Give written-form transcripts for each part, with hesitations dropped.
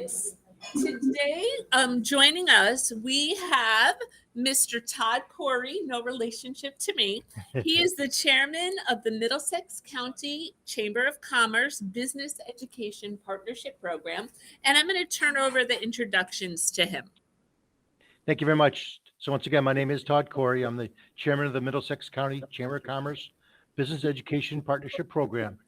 Yes. Today, joining us, we have Mr. Todd Corey, no relationship to me. He is the chairman of the Middlesex County Chamber of Commerce Business Education Partnership Program, and I'm going to turn over the introductions to him. Thank you very much. So once again, my name is Todd Corey. I'm the chairman of the Middlesex County Chamber of Commerce Business Education Partnership Program.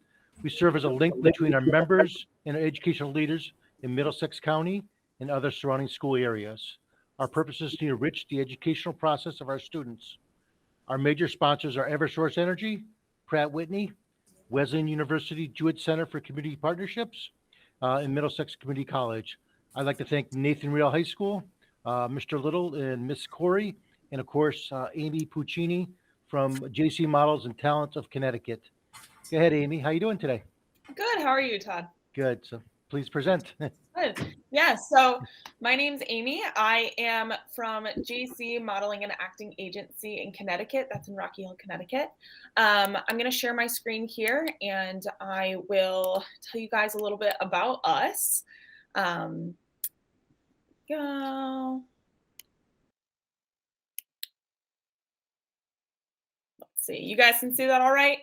We serve as a link between our members and our educational leaders in Middlesex County and other surrounding school areas. Our purpose is to enrich the educational process of our students. Our major sponsors are Eversource Energy, Pratt Whitney, Wesleyan University Jewett Center for Community Partnerships, and Middlesex Community College. I'd like to thank Nathan Real High School, Mr. Little and Miss Corey, and of course, Amy Puccini from JC Models and Talents of Connecticut. Go ahead, Amy. How you doing today? Good. How are you, Todd? Good. So please present. Good. Yeah. So my name's Amy. I am from JC Modeling and Acting Agency in Connecticut. That's in Rocky Hill, Connecticut. I'm going to share my screen here, and I will tell you guys a little bit about us. Go. Let's see. You guys can see that all right?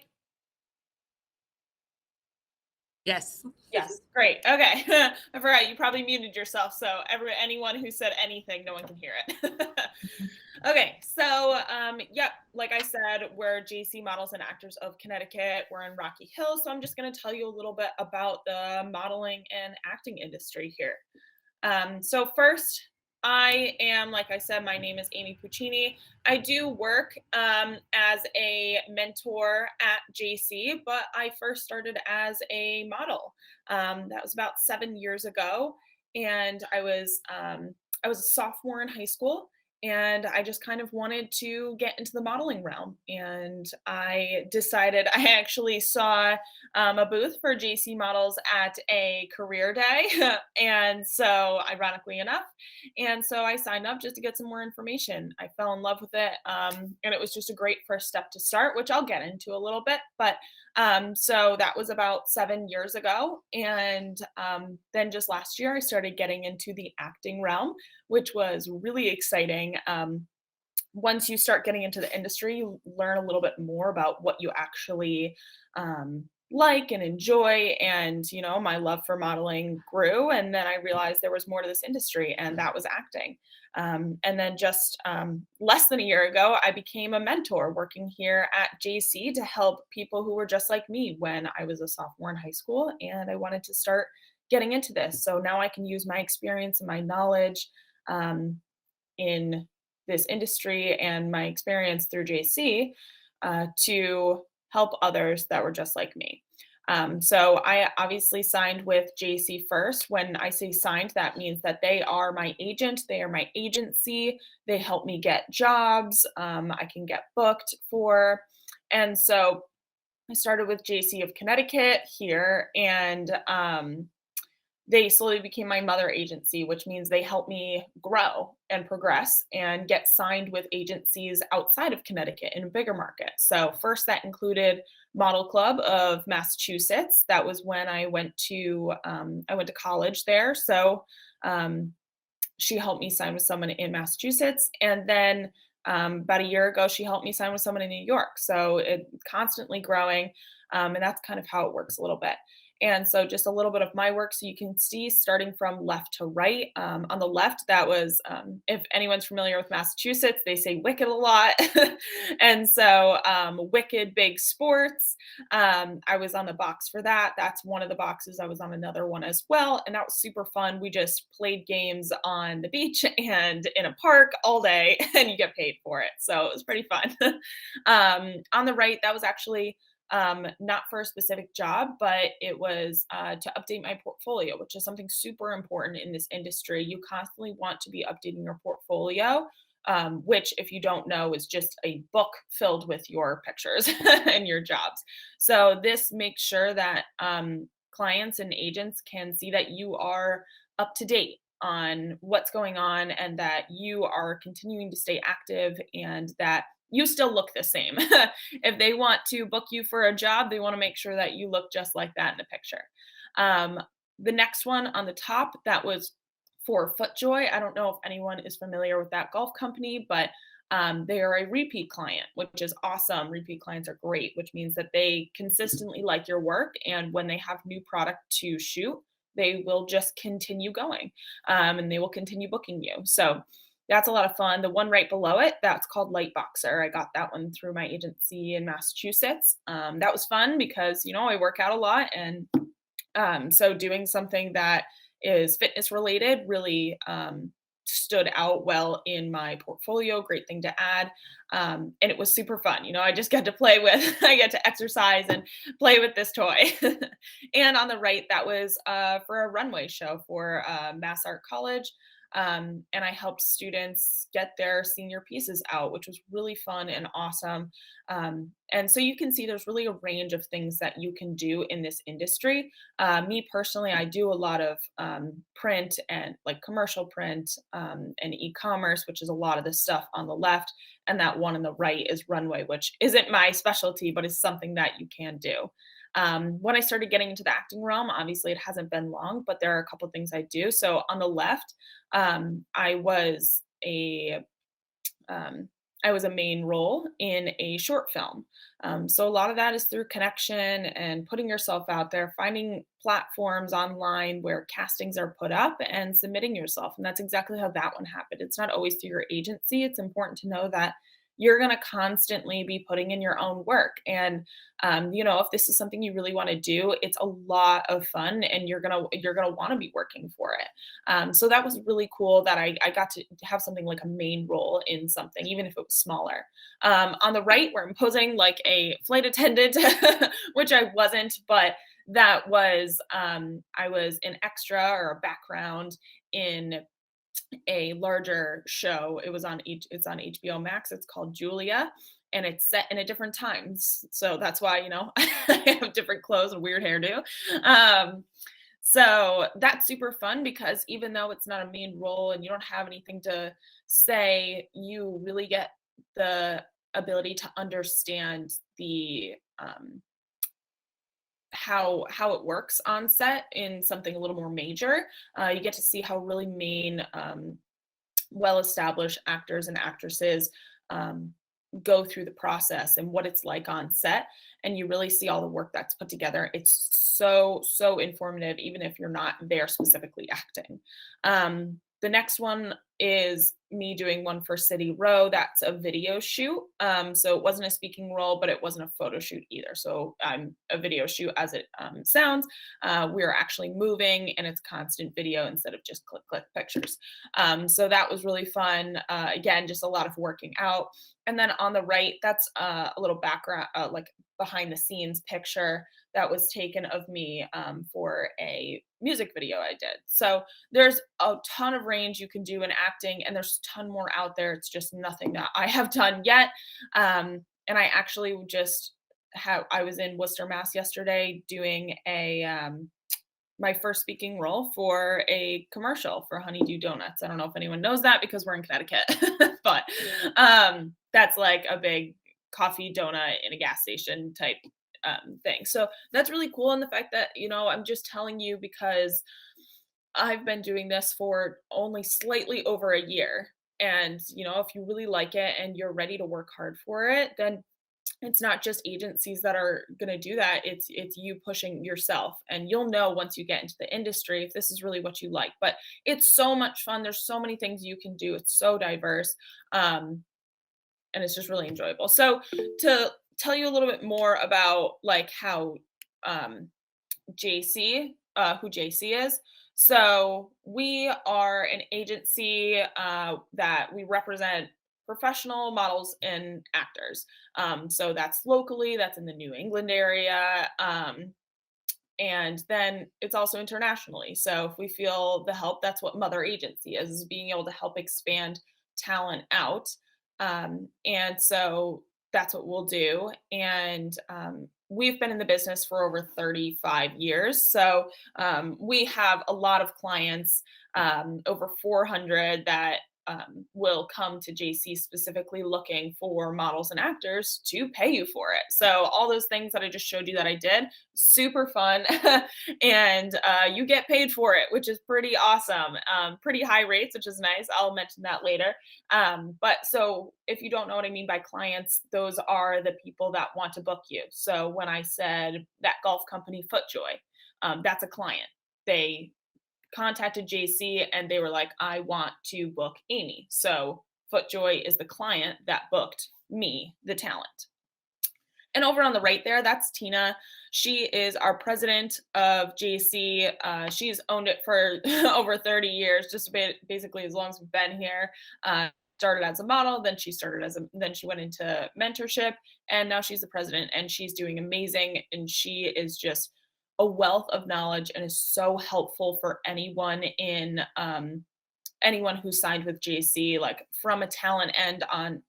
Yes. Yes, great. Okay. I forgot you probably muted yourself, so anyone who said anything, no one can hear it. Okay, so yep, like I said, we're JC Models and Actors of Connecticut. We're in Rocky Hill, so I'm just going to tell you a little bit about the modeling and acting industry here. So first, I am, like I said, my name is Amy Puccini. I do work as a mentor at JC, but I first started as a model. That was about 7 years ago, and I was a sophomore in high school, and I just kind of wanted to get into the modeling realm. And I decided I actually saw a booth for JC Models at a career day, and so ironically enough. And so I signed up just to get some more information. I fell in love with it. And it was just a great first step to start, which I'll get into a little bit. But so that was about 7 years ago. And then just last year, I started getting into the acting realm, which was really exciting. Once you start getting into the industry, you learn a little bit more about what you actually like and enjoy. And, my love for modeling grew. And then I realized there was more to this industry, and that was acting. And then just less than a year ago, I became a mentor working here at JC to help people who were just like me when I was a sophomore in high school, and I wanted to start getting into this. So now I can use my experience and my knowledge in this industry and my experience through JC to help others that were just like me. So I obviously signed with JC first. When I say signed, that means that they are my agent. They are my agency. They help me get jobs. I can get booked for. And so I started with JC of Connecticut here, and they slowly became my mother agency, which means they help me grow and progress and get signed with agencies outside of Connecticut in a bigger market. So first that included Model Club of Massachusetts. That was when I went to college there. So she helped me sign with someone in Massachusetts. And then about a year ago, she helped me sign with someone in New York. So it's constantly growing. And that's kind of how it works a little bit. And so just a little bit of my work. So you can see starting from left to right. On the left, that was, if anyone's familiar with Massachusetts, they say Wicked a lot. And so Wicked Big Sports, I was on the box for that. That's one of the boxes. I was on another one as well. And that was super fun. We just played games on the beach and in a park all day, and you get paid for it. So it was pretty fun. On the right, that was actually not for a specific job, but it was to update my portfolio, which is something super important in this industry. You constantly want to be updating your portfolio, which, if you don't know, is just a book filled with your pictures and your jobs. So this makes sure that clients and agents can see that you are up to date on what's going on, and that you are continuing to stay active, and that you still look the same. If they want to book you for a job, they want to make sure that you look just like that in the picture. The next one on the top, that was for FootJoy. I don't know if anyone is familiar with that golf company, but they are a repeat client, which is awesome. Repeat clients are great, which means that they consistently like your work. And when they have new product to shoot, they will just continue going and they will continue booking you. So that's a lot of fun. The one right below it, that's called Lightboxer. I got that one through my agency in Massachusetts. That was fun because, I work out a lot. And so doing something that is fitness related really stood out well in my portfolio. Great thing to add. And it was super fun. I just get to play with, I get to exercise and play with this toy. And on the right, that was for a runway show for Mass Art College. And I helped students get their senior pieces out, which was really fun and awesome. And so you can see there's really a range of things that you can do in this industry. Me personally, I do a lot of print and like commercial print and e-commerce, which is a lot of the stuff on the left. And that one on the right is runway, which isn't my specialty, but is something that you can do. When I started getting into the acting realm, obviously it hasn't been long, but there are a couple of things I do. So on the left, I was a main role in a short film. So a lot of that is through connection and putting yourself out there, finding platforms online where castings are put up and submitting yourself. And that's exactly how that one happened. It's not always through your agency. It's important to know that you're going to constantly be putting in your own work. And, if this is something you really want to do, it's a lot of fun and you're going to want to be working for it. So that was really cool that I got to have something like a main role in something, even if it was smaller. On the right, where I'm posing like a flight attendant, which I wasn't, but that was, I was an extra or a background in a larger show. It's on HBO Max. It's called Julia, and it's set in a different times. So that's why, I have different clothes and weird hairdo. So that's super fun because even though it's not a main role and you don't have anything to say, you really get the ability to understand the how it works on set in something a little more major. You get to see how really main, well-established actors and actresses go through the process and what it's like on set. And you really see all the work that's put together. It's so informative, even if you're not there specifically acting. The next one is me doing one for City Row. That's a video shoot. So it wasn't a speaking role, but it wasn't a photo shoot either. So a video shoot as it sounds. We're actually moving and it's constant video instead of just click pictures. So that was really fun. Again, just a lot of working out. And then on the right, that's a little background, like behind the scenes picture that was taken of me for a music video I did. So there's a ton of range you can do in acting, and there's a ton more out there. It's just nothing that I have done yet. And I actually I was in Worcester, Mass yesterday doing my first speaking role for a commercial for Honeydew Donuts. I don't know if anyone knows that because we're in Connecticut, but that's like a big coffee donut in a gas station type thing. So that's really cool. And the fact that, I'm just telling you because I've been doing this for only slightly over a year. And, if you really like it and you're ready to work hard for it, then it's not just agencies that are going to do that. It's you pushing yourself, and you'll know once you get into the industry if this is really what you like. But it's so much fun. There's so many things you can do. It's so diverse. And it's just really enjoyable. So to tell you a little bit more about like how JC, who JC is. So we are an agency that we represent professional models and actors. So that's locally, that's in the New England area. And then it's also internationally. So if we feel the help, that's what Mother Agency is being able to help expand talent out. And so that's what we'll do. And we've been in the business for over 35 years. So we have a lot of clients, over 400 that will come to JC specifically looking for models and actors to pay you for it. So all those things that I just showed you that I did, super fun, and you get paid for it, which is pretty awesome. Pretty high rates, which is nice. I'll mention that later. But so if you don't know what I mean by clients, those are the people that want to book you. So when I said that golf company FootJoy, that's a client. They contacted JC and they were like, I want to book Amy. So FootJoy is the client that booked me, the talent. And over on the right there, that's Tina. She is our president of JC. She's owned it for over 30 years, just basically as long as we've been here. Started as a model, then she went into mentorship, and now she's the president, and she's doing amazing. And she is just a wealth of knowledge and is so helpful for anyone who signed with JC, like from a talent end on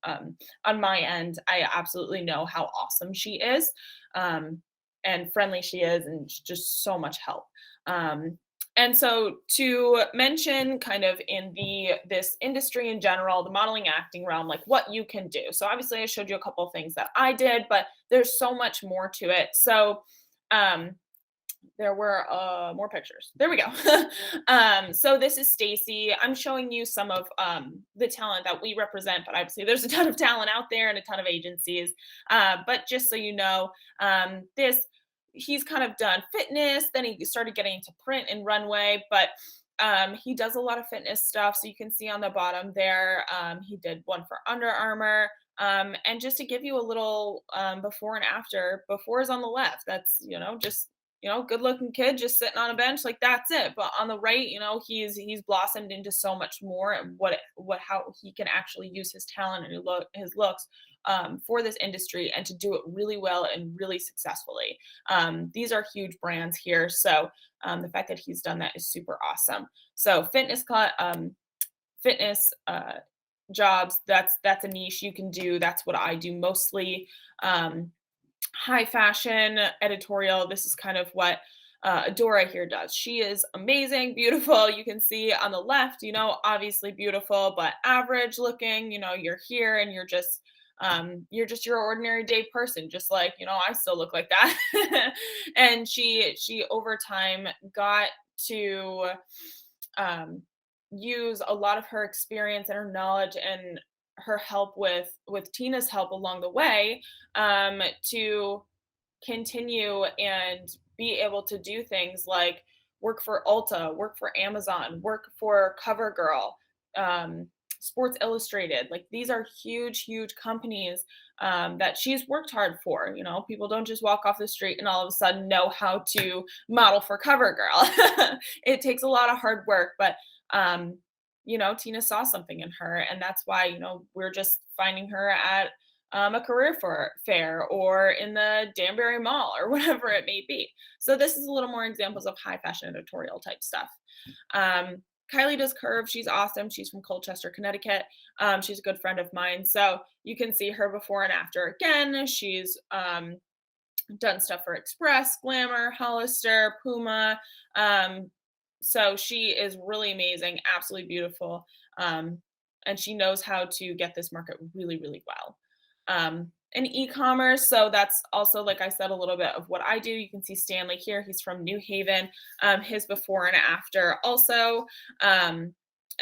my end. I absolutely know how awesome she is, and friendly she is, and just so much help. And so to mention kind of in this industry in general, the modeling acting realm, like what you can do. So obviously I showed you a couple of things that I did, but there's so much more to it. So there were more pictures. There we go. So this is Stacy. I'm showing you some of the talent that we represent, but obviously there's a ton of talent out there and a ton of agencies. But just so you know, he's kind of done fitness, then he started getting into print and runway, but he does a lot of fitness stuff. So you can see on the bottom there, he did one for Under Armour. And just to give you a little before and after, before is on the left. That's, just good looking kid just sitting on a bench, like that's it. But on the right, he's blossomed into so much more, and how he can actually use his talent and his looks for this industry and to do it really well and really successfully. These are huge brands here. So the fact that he's done that is super awesome. So fitness jobs, that's a niche you can do. That's what I do mostly. High fashion editorial. This is kind of what Adora here does. She is amazing, beautiful. You can see on the left, obviously beautiful, but average looking. You're here and you're just your ordinary day person, just like, I still look like that. And she over time got to use a lot of her experience and her knowledge and her help with Tina's help along the way to continue and be able to do things like work for Ulta, work for Amazon, work for CoverGirl, Sports Illustrated. Like these are huge companies that she's worked hard for. People don't just walk off the street and all of a sudden know how to model for CoverGirl. It takes a lot of hard work, but Tina saw something in her, and that's why, we're just finding her at a career fair or in the Danbury Mall or whatever it may be. So this is a little more examples of high fashion editorial type stuff. Kylie does Curve. She's awesome. She's from Colchester, Connecticut. She's a good friend of mine. So you can see her before and after again. She's done stuff for Express, Glamour, Hollister, Puma. So she is really amazing, absolutely beautiful. And she knows how to get this market really, really well. And e-commerce. So that's also, like I said, a little bit of what I do. You can see Stanley here. He's from New Haven, his before and after also. And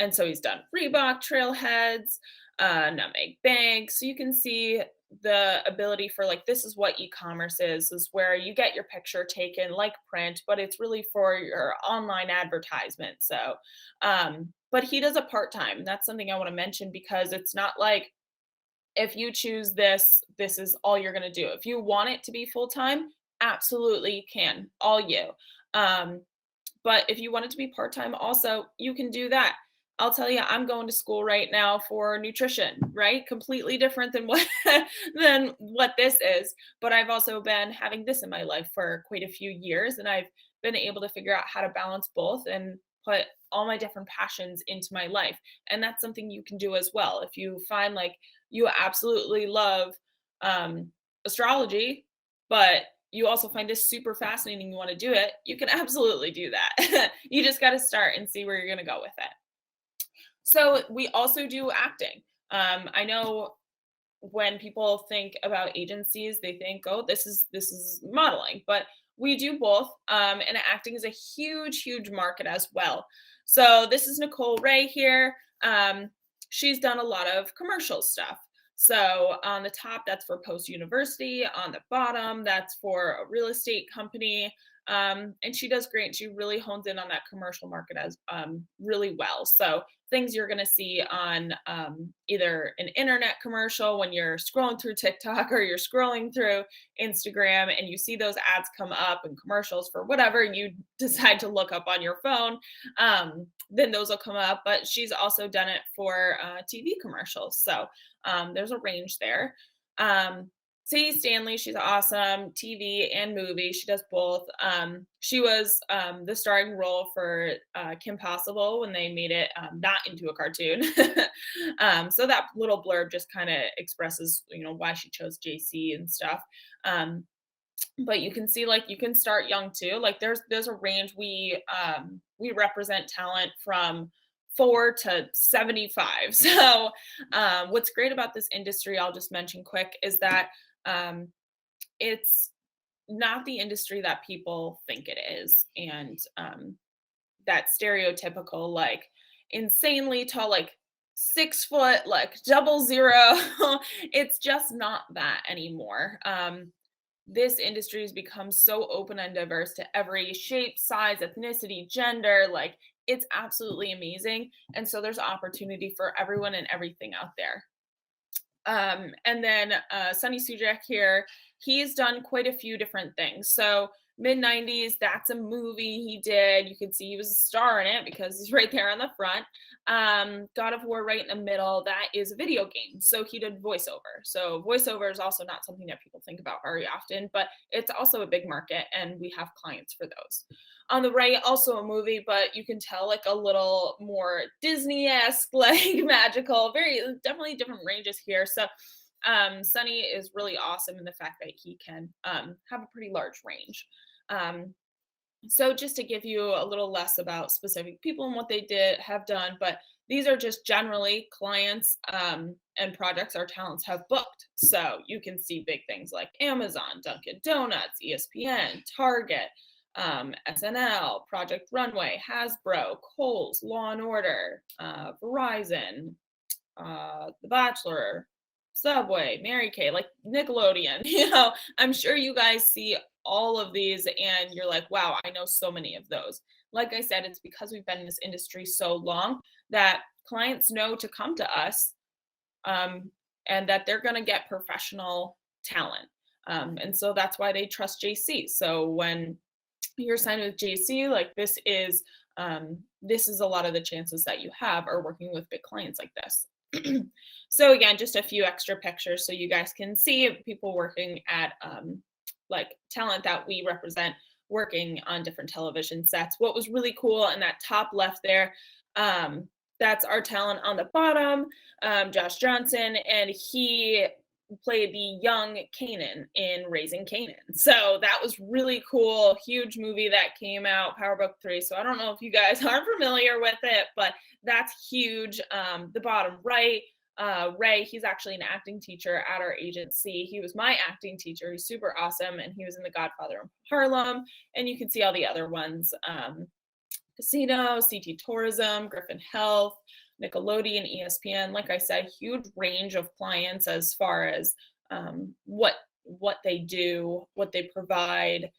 so he's done Reebok, Trailheads, Nutmeg Bank. So you can see the ability for, like, this is what e-commerce is where you get your picture taken like print, but it's really for your online advertisement. So, but he does a part-time. That's something I want to mention, because it's not like if you choose this is all you're going to do. If you want it to be full-time, absolutely you can, all you. But if you want it to be part-time also, you can do that. I'll tell you, I'm going to school right now for nutrition, right? Completely different than what this is. But I've also been having this in my life for quite a few years, and I've been able to figure out how to balance both and put all my different passions into my life. And that's something you can do as well. If you find like you absolutely love astrology, but you also find this super fascinating, you want to do it, you can absolutely do that. You just got to start and see where you're going to go with it. So we also do acting. I know when people think about agencies, they think, oh, this is modeling, but we do both. And acting is a huge market as well. So this is Nicole Ray here. She's done a lot of commercial stuff. So on the top, that's for Post University. On the bottom, that's for a real estate company. And she does great. She really hones in on that commercial market as really well. So things you're going to see on either an internet commercial when you're scrolling through TikTok or you're scrolling through Instagram and you see those ads come up and commercials for whatever you decide to look up on your phone, then those will come up. But she's also done it for TV commercials. So there's a range there. Sadie Stanley, she's awesome, TV and movie. She does both. She was the starring role for Kim Possible when they made it not into a cartoon. So that little blurb just kind of expresses, why she chose JC and stuff. But you can see, like, you can start young too. Like, there's a range. We represent talent from 4 to 75. So what's great about this industry, I'll just mention quick, is that it's not the industry that people think it is. And that stereotypical, like, insanely tall, like 6 foot, like 00. It's just not that anymore. This industry has become so open and diverse to every shape, size, ethnicity, gender. Like, it's absolutely amazing. And so there's opportunity for everyone and everything out there. And then Sunny Sujak here, he's done quite a few different things. So mid-90s, that's a movie he did. You can see he was a star in it because he's right there on the front. God of War right in the middle, that is a video game. So he did voiceover. So voiceover is also not something that people think about very often, but it's also a big market and we have clients for those. On the right, also a movie, but you can tell, like, a little more Disney-esque, like magical, very definitely different ranges here. So Sunny is really awesome in the fact that he can have a pretty large range. So just to give you a little less about specific people and what they have done, but these are just generally clients and projects our talents have booked. So you can see big things like Amazon, Dunkin' Donuts, ESPN, Target, SNL, Project Runway, Hasbro, Kohl's, Law and Order, Verizon, The Bachelor, Subway, Mary Kay, like Nickelodeon. I'm sure you guys see all of these and you're like, wow, I know so many of those. Like I said, it's because we've been in this industry so long that clients know to come to us and that they're going to get professional talent. And so that's why they trust JC. So when you're signed with JC, like, this is a lot of the chances that you have are working with big clients like this. So again, just a few extra pictures so you guys can see people working at like talent that we represent working on different television sets. What was really cool in that top left there, that's our talent on the bottom, Josh Johnson, and he played the young Kanan in Raising Kanan. So that was really cool. Huge movie that came out, Power Book 3. So I don't know if you guys are familiar with it, but that's huge. The bottom right, Ray, he's actually an acting teacher at our agency. He was my acting teacher. He's super awesome. And he was in The Godfather of Harlem. And you can see all the other ones. Casino, CT Tourism, Griffin Health, Nickelodeon, ESPN. Like I said, huge range of clients as far as what they do, what they provide,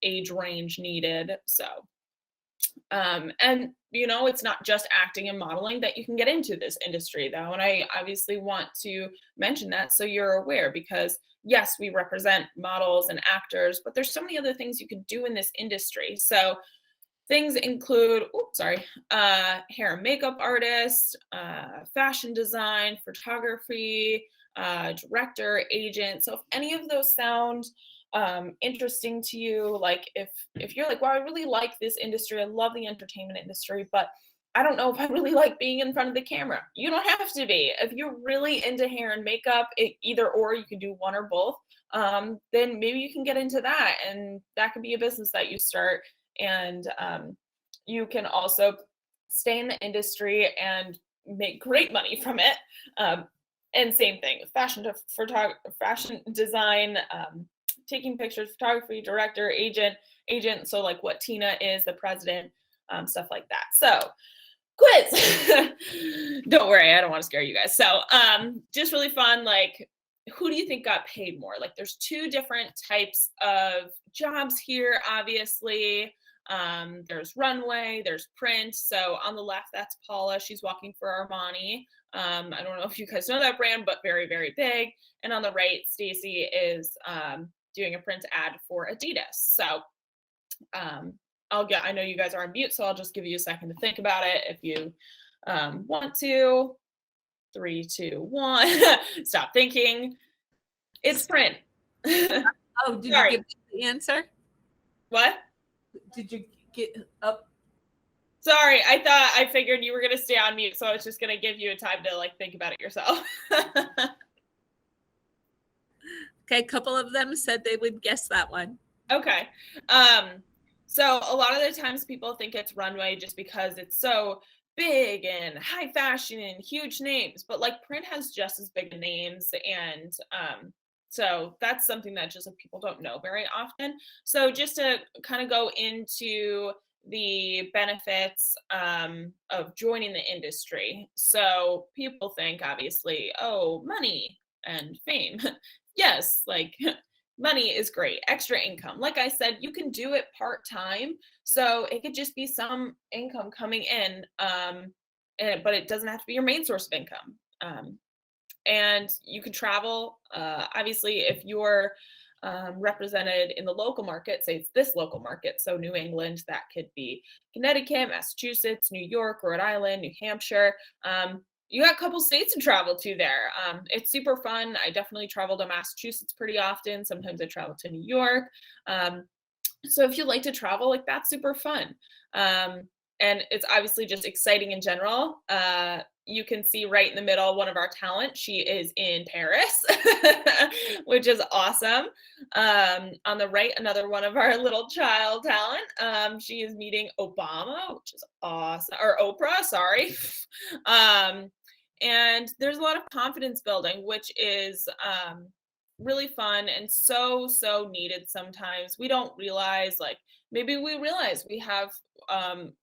age range needed. So, and it's not just acting and modeling that you can get into this industry, though. And I obviously want to mention that so you're aware, because yes, we represent models and actors, but there's so many other things you could do in this industry. So things include, hair and makeup artist, fashion design, photography, director, agent. So if any of those sound interesting to you, like if you're like, wow, I really like this industry, I love the entertainment industry, but I don't know if I really like being in front of the camera. You don't have to be. If you're really into hair and makeup, either or, you can do one or both, then maybe you can get into that, and that could be a business that you start. And you can also stay in the industry and make great money from it. And same thing with fashion design, taking pictures, photography, director, agent. So like what Tina is, the president, stuff like that. So quiz. Don't worry, I don't want to scare you guys. So just really fun. Like, who do you think got paid more? Like, there's two different types of jobs here, obviously. There's runway, there's print. So on the left, that's Paula. She's walking for Armani. I don't know if you guys know that brand, but very, very big. And on the right, Stacy is doing a print ad for Adidas. So I know you guys are on mute, so I'll just give you a second to think about it if you want to. 3, 2, 1. Stop thinking. It's print. Oh, did Sorry. you get the answer? What? Did you get up? Sorry, I figured you were gonna stay on mute, so I was just gonna give you a time to like think about it yourself. Okay, a couple of them said they would guess that one. Okay. So a lot of the times people think it's runway just because it's so big and high fashion and huge names, but like print has just as big names, and so that's something that just like people don't know very often. So just to kind of go into the benefits of joining the industry. So people think obviously, oh, money and fame. Yes, like money is great, extra income. Like I said, you can do it part-time. So it could just be some income coming in, but it doesn't have to be your main source of income. And you can travel. Obviously, if you're represented in the local market, say it's this local market, so New England, that could be Connecticut, Massachusetts, New York, Rhode Island, New Hampshire. You got a couple states to travel to there. It's super fun. I definitely travel to Massachusetts pretty often. Sometimes I travel to New York. So if you like to travel, like that's super fun. And it's obviously just exciting in general. You can see right in the middle, one of our talent, she is in Paris, which is awesome. On the right, another one of our little child talent. She is meeting Obama, which is awesome, or Oprah, sorry. And there's a lot of confidence building, which is really fun and so needed sometimes. We don't realize, like, maybe we realize we have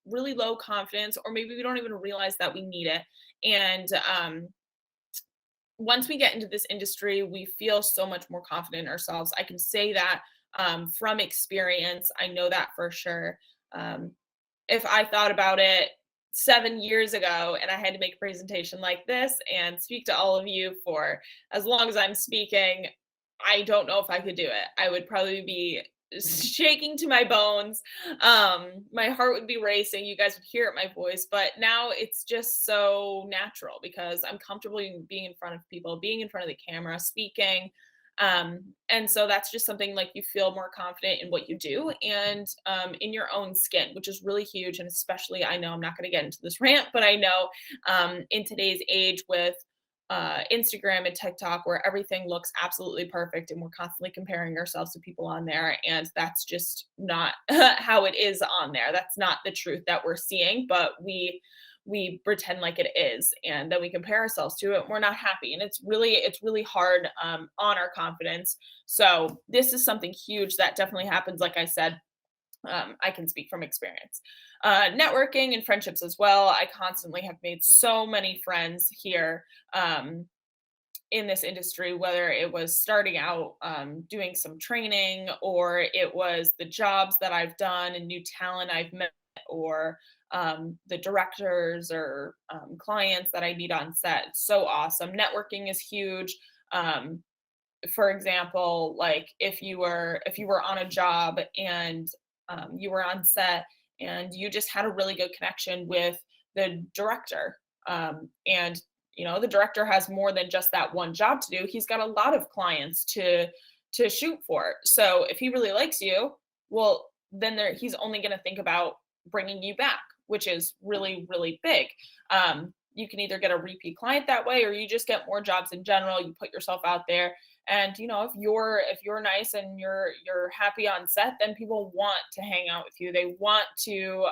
really low confidence, or maybe we don't even realize that we need it. And once we get into this industry, we feel so much more confident in ourselves. I can say that from experience. I know that for sure. If I thought about it 7 years ago and I had to make a presentation like this and speak to all of you for as long as I'm speaking, I don't know if I could do it. I would probably be shaking to my bones. My heart would be racing. You guys would hear it in my voice, but now it's just so natural because I'm comfortable being in front of people, being in front of the camera, speaking. And so that's just something like you feel more confident in what you do and in your own skin, which is really huge. And especially, I know I'm not going to get into this rant, but I know in today's age with Instagram and TikTok, where everything looks absolutely perfect and we're constantly comparing ourselves to people on there, and that's just not how it is on there. That's not the truth that we're seeing, but we pretend like it is, and then we compare ourselves to it. We're not happy, and it's really hard on our confidence. So this is something huge that definitely happens. Like I said, I can speak from experience. Networking and friendships as well. I constantly have made so many friends here in this industry, whether it was starting out doing some training, or it was the jobs that I've done and new talent I've met, or the directors or clients that I meet on set. It's so awesome. Networking is huge. For example, like if you were on a job and you were on set and you just had a really good connection with the director, and the director has more than just that one job to do. He's got a lot of clients to shoot for. So if he really likes you, well, then he's only going to think about bringing you back, which is really big. You can either get a repeat client that way, or you just get more jobs in general. You put yourself out there And if you're nice and you're happy on set, then people want to hang out with you. They want to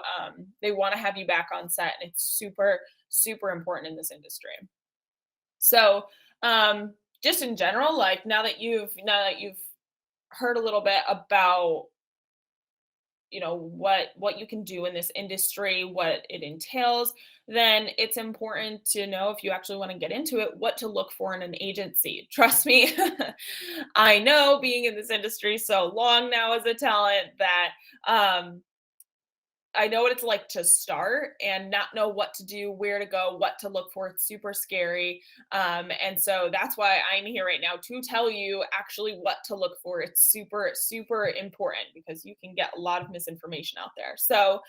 have you back on set, and it's super super important in this industry. So, just in general, like now that you've heard a little bit about what you can do in this industry, what it entails, then it's important to know, if you actually want to get into it, what to look for in an agency. Trust me, I know, being in this industry so long now as a talent, that I know what it's like to start and not know what to do, where to go, what to look for. It's super scary. And so that's why I'm here right now, to tell you actually what to look for. It's super, super important, because you can get a lot of misinformation out there. So,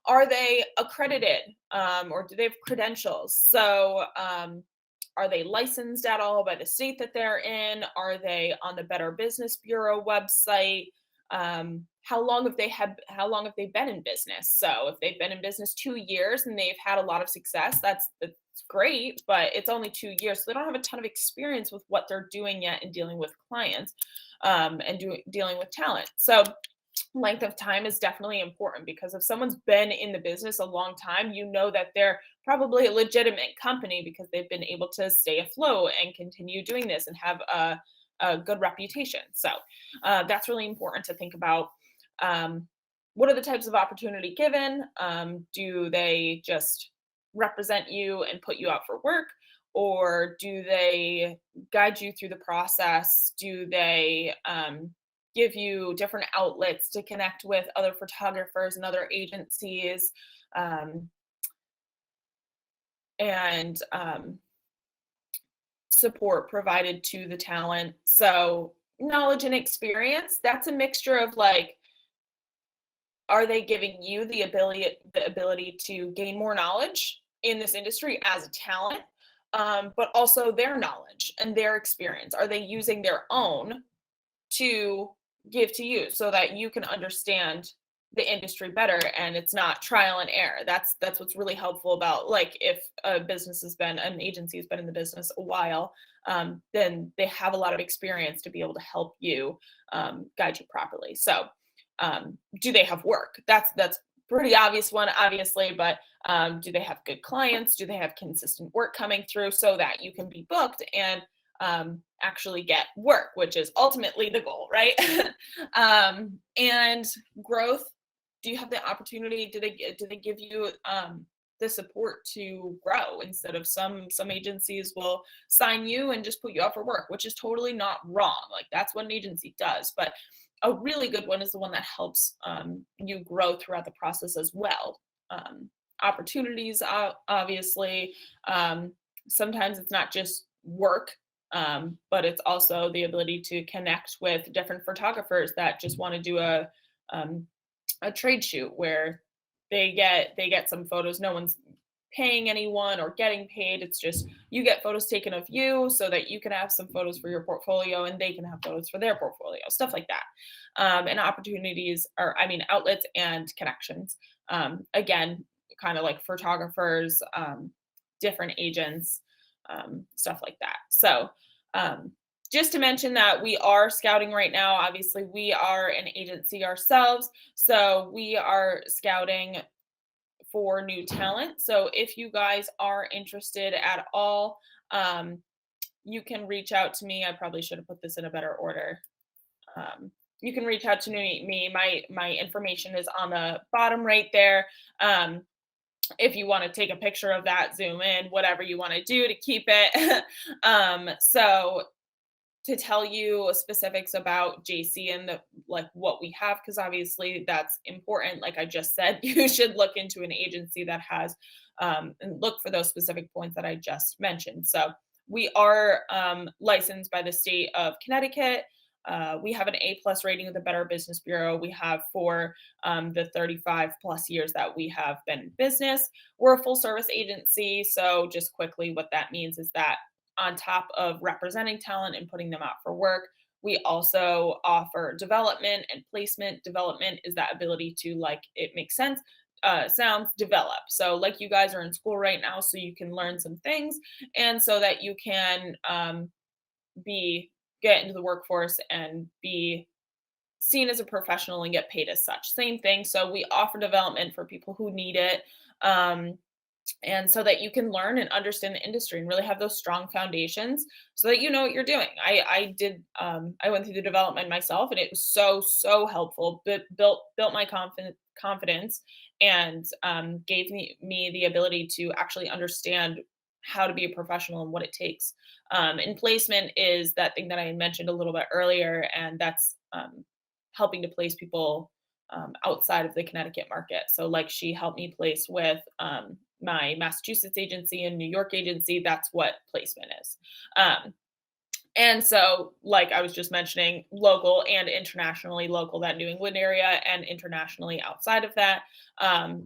are they accredited, or do they have credentials? So, are they licensed at all by the state that they're in? Are they on the Better Business Bureau website? How long have they been in business? So if they've been in business 2 years and they've had a lot of success, that's great, but it's only 2 years, so they don't have a ton of experience with what they're doing yet in dealing with clients, and dealing with talent. So length of time is definitely important, because if someone's been in the business a long time, that they're probably a legitimate company, because they've been able to stay afloat and continue doing this and have a good reputation. So that's really important to think about. What are the types of opportunity given? Do they just represent you and put you out for work? Or do they guide you through the process? Do they give you different outlets to connect with other photographers and other agencies? And support provided to the talent. So knowledge and experience, that's a mixture of, like, are they giving you the ability to gain more knowledge in this industry as a talent, but also their knowledge and their experience? Are they using their own to give to you, so that you can understand the industry better, and it's not trial and error? That's what's really helpful about, like, if an agency has been in the business a while, then they have a lot of experience to be able to help you, guide you properly. So, do they have work? That's pretty obvious one, obviously, but do they have good clients? Do they have consistent work coming through, so that you can be booked and actually get work, which is ultimately the goal, right? And growth. Do you have the opportunity? Do they give you the support to grow, instead of some agencies will sign you and just put you out for work, which is totally not wrong. Like, that's what an agency does, but a really good one is the one that helps you grow throughout the process as well. Opportunities, obviously. Sometimes it's not just work, but it's also the ability to connect with different photographers that just want to do a trade shoot, where they get some photos. No one's paying anyone or getting paid. It's just, you get photos taken of you, so that you can have some photos for your portfolio, and they can have photos for their portfolio, stuff like that. And opportunities are, outlets and connections. Again, kind of like photographers, different agents, stuff like that. So, just to mention that we are scouting right now. Obviously, we are an agency ourselves, so we are scouting for new talent. So if you guys are interested at all, you can reach out to me. I probably should have put this in a better order. You can reach out to me. My information is on the bottom right there. If you want to take a picture of that, zoom in, whatever you want to do to keep it. So, to tell you specifics about JC and what we have, because obviously that's important. Like I just said, you should look into an agency that has, and look for those specific points that I just mentioned. So we are licensed by the state of Connecticut. We have an A+ rating with the Better Business Bureau. We have for the 35+ years that we have been in business. We're a full service agency. So just quickly, what that means is that on top of representing talent and putting them out for work, we also offer development and placement. Development is that ability to, like, it makes sense, sounds, develop. So like, you guys are in school right now, so you can learn some things, and so that you can get into the workforce and be seen as a professional and get paid as such. Same thing. So we offer development for people who need it. Um, and so that you can learn and understand the industry and really have those strong foundations so that you know what you're doing. I went through the development myself, and it was so helpful. Built my confidence and gave me the ability to actually understand how to be a professional and what it takes. And placement is that thing that I mentioned a little bit earlier, and that's helping to place people outside of the Connecticut market. So, like, she helped me place with my Massachusetts agency and New York agency. That's what placement is. And so, like I was just mentioning, local and internationally, local, that New England area, and internationally outside of that.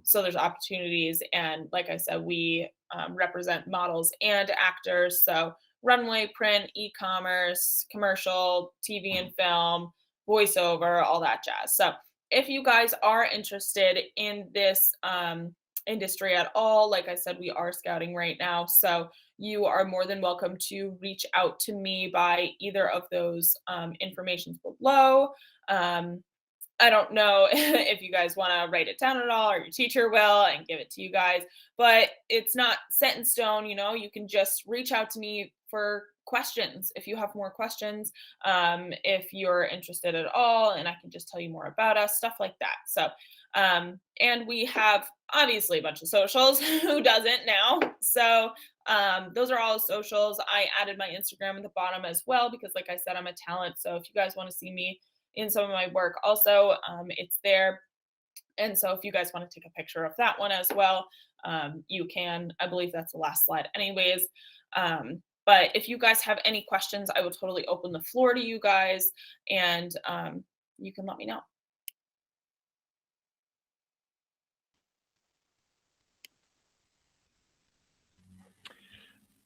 So there's opportunities. And like I said, we represent models and actors. So runway, print, e-commerce, commercial, TV and film, voiceover, all that jazz. So if you guys are interested in this industry at all, like I said, we are scouting right now. So you are more than welcome to reach out to me by either of those informations below. I don't know if you guys want to write it down at all, or your teacher will and give it to you guys, but it's not set in stone. You can just reach out to me for questions if you have more questions, if you're interested at all, and I can just tell you more about us, stuff like that. So and we have obviously a bunch of socials. Who doesn't now? So those are all socials. I added my Instagram at the bottom as well, because like I said, I'm a talent. So if you guys want to see me in some of my work also, it's there. And so if you guys want to take a picture of that one as well, you can. I believe that's the last slide anyways. But if you guys have any questions, I will totally open the floor to you guys, and you can let me know.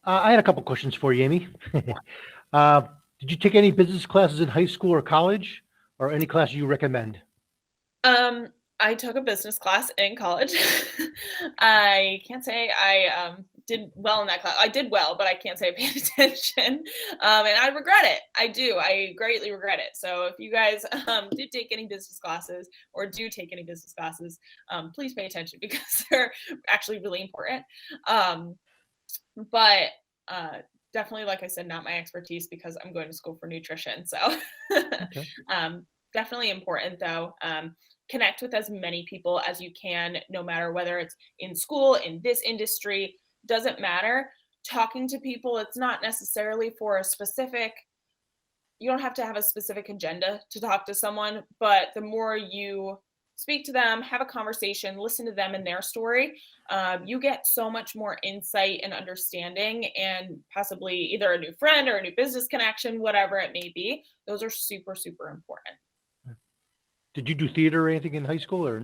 I had a couple questions for you, Amy. Did you take any business classes in high school or college, or any class you recommend? I took a business class in college. I can't say I did well in that class. I did well, but I can't say I paid attention. And I regret it. I do. I greatly regret it. So if you guys did take any business classes, or do take any business classes, please pay attention, because they're actually really important. But definitely, like I said, not my expertise, because I'm going to school for nutrition. So Okay. definitely important though. Connect with as many people as you can, no matter whether it's in school, in this industry, doesn't matter. Talking to people, it's not necessarily for a specific, you don't have to have a specific agenda to talk to someone, but the more you speak to them, have a conversation, listen to them and their story, you get so much more insight and understanding, and possibly either a new friend or a new business connection, whatever it may be. Those are super important. Did you do theater or anything in high school, or?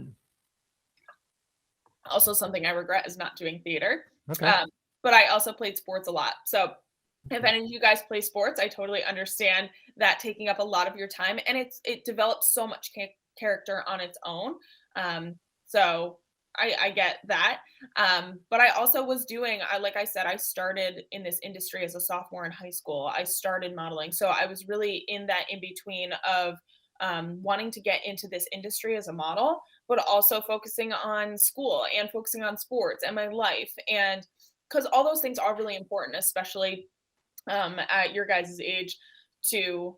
Also, something I regret is not doing theater. Okay. But I also played sports a lot. So if any of you guys play sports, I totally understand that taking up a lot of your time, and it develops so much character on its own. So I get that. But I also was doing, like I said, I started in this industry as a sophomore in high school. I started modeling. So I was really in that in between of wanting to get into this industry as a model, but also focusing on school and focusing on sports and my life. And because all those things are really important, especially at your guys' age, to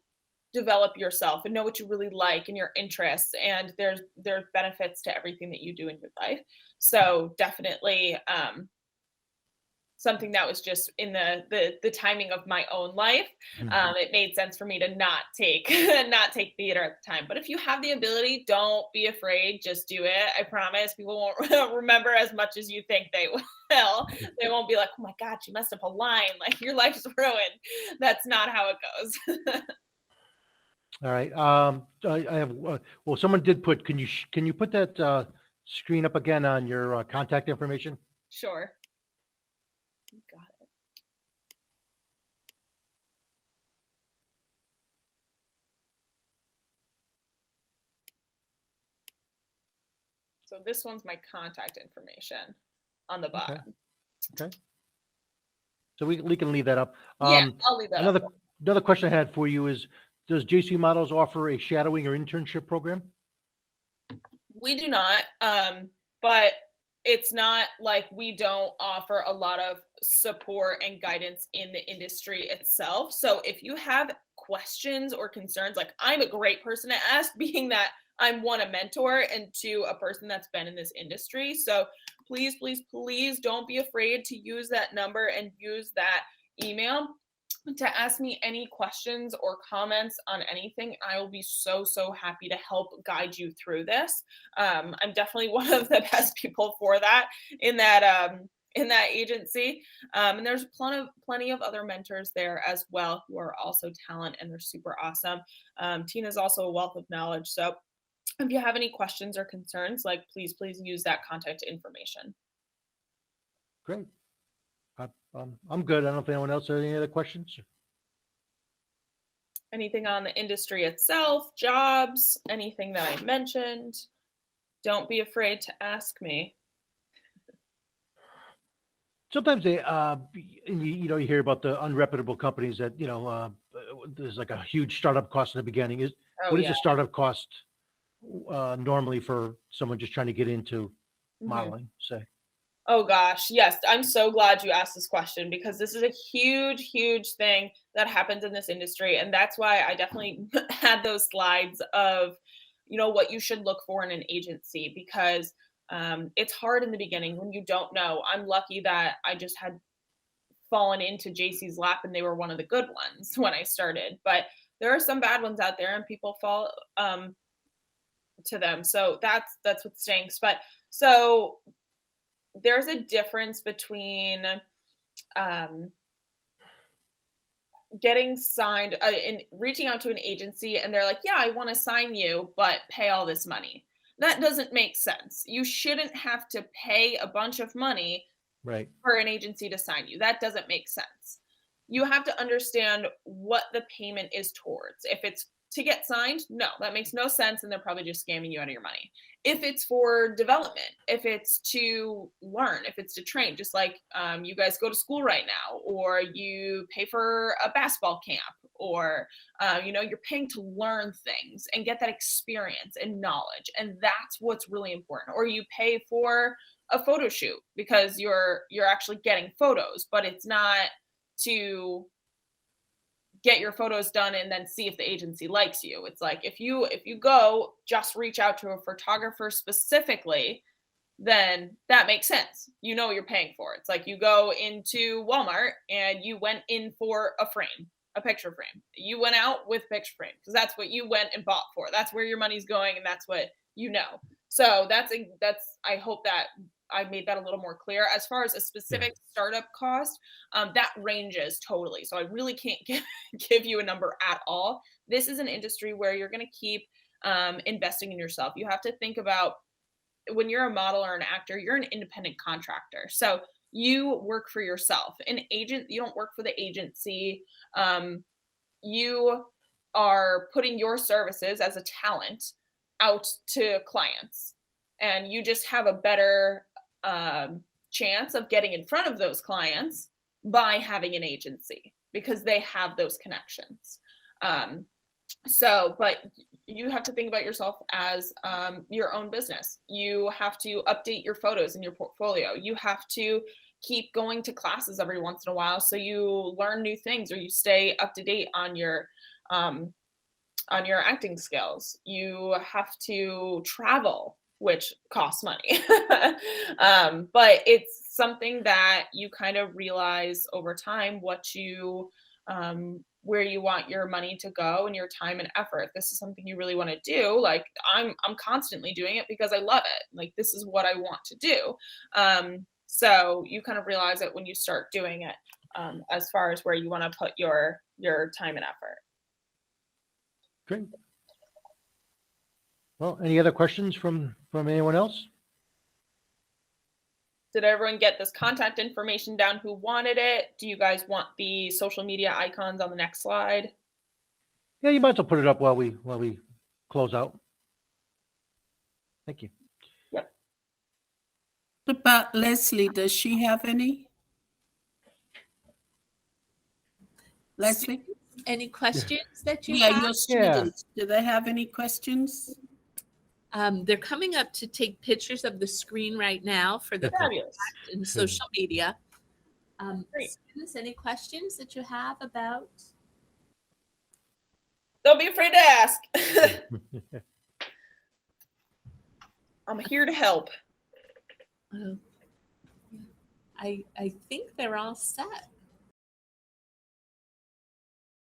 develop yourself and know what you really like and your interests. And there's benefits to everything that you do in your life. So definitely something that was just in the timing of my own life. It made sense for me to not take theater at the time. But if you have the ability, don't be afraid. Just do it. I promise people won't remember as much as you think they will. They won't be like, oh my God, you messed up a line. Like, your life's ruined. That's not how it goes. All right. I have, well, someone did put, can you put that screen up again on your contact information? Sure. Got it. So this one's my contact information on the bottom. Okay. So we can leave that up. Yeah, I'll leave that Another up. Another question I had for you is, does JC Models offer a shadowing or internship program? We do not, but it's not like we don't offer a lot of support and guidance in the industry itself. So if you have questions or concerns, like I'm a great person to ask, being that I'm one, a mentor, and two, a person that's been in this industry. So please, please, please don't be afraid to use that number and use that email to ask me any questions or comments on anything. I will be so, so happy to help guide you through this. I'm definitely one of the best people for that in that agency. And there's plenty of other mentors there as well who are also talent, and they're super awesome. Tina's also a wealth of knowledge. So if you have any questions or concerns, like please use that contact information. Great. I'm good. I don't know if anyone else has any other questions. Anything on the industry itself, jobs, anything that I mentioned, don't be afraid to ask me. Sometimes they, you hear about the unreputable companies that, there's like a huge startup cost in the beginning. What is the startup cost normally for someone just trying to get into modeling, say? Oh gosh, yes. I'm so glad you asked this question, because this is a huge, huge thing that happens in this industry. And that's why I definitely had those slides of, what you should look for in an agency, because it's hard in the beginning when you don't know. I'm lucky that I just had fallen into JC's lap and they were one of the good ones when I started. But there are some bad ones out there and people fall to them. So that's what stinks. But so there's a difference between getting signed and reaching out to an agency and they're like, yeah, I want to sign you, but pay all this money. That doesn't make sense. You shouldn't have to pay a bunch of money for an agency to sign you. That doesn't make sense. You have to understand what the payment is towards. If it's to get signed, no, that makes no sense. And they're probably just scamming you out of your money. If it's for development, if it's to learn, if it's to train, just like you guys go to school right now, or you pay for a basketball camp, or, you're paying to learn things and get that experience and knowledge. And that's what's really important. Or you pay for a photo shoot because you're actually getting photos, but it's not to get your photos done and then see if the agency likes you. It's like, if you go just reach out to a photographer specifically, then that makes sense. You're paying for. It's like you go into Walmart and you went in for a picture frame. You went out with picture frame because that's what you went and bought for. That's where your money's going, and that's what So that's I hope that I made that a little more clear. As far as a specific startup cost, that ranges totally. So I really can't give you a number at all. This is an industry where you're going to keep investing in yourself. You have to think about, when you're a model or an actor, you're an independent contractor. So you work for yourself. An agent, you don't work for the agency. You are putting your services as a talent out to clients, and you just have a better chance of getting in front of those clients by having an agency, because they have those connections. But you have to think about yourself as your own business. You have to update your photos in your portfolio. You have to keep going to classes every once in a while so you learn new things, or you stay up to date on your acting skills. You have to travel, which costs money. But it's something that you kind of realize over time where you want your money to go and your time and effort. This is something you really want to do. Like I'm constantly doing it because I love it. Like, this is what I want to do. So you kind of realize it when you start doing it, as far as where you want to put your time and effort. Great. Well, any other questions from anyone else? Did everyone get this contact information down who wanted it? Do you guys want the social media icons on the next slide? Yeah, you might as well put it up while we close out. Thank you. Yep. What about Leslie? Does she have any? Leslie? Any questions that you Yeah, have? your students, do they have any questions? They're coming up to take pictures of the screen right now for the Fabulous. in social media. Great. Students, any questions that you have about? Don't be afraid to ask. I'm here to help. I think they're all set.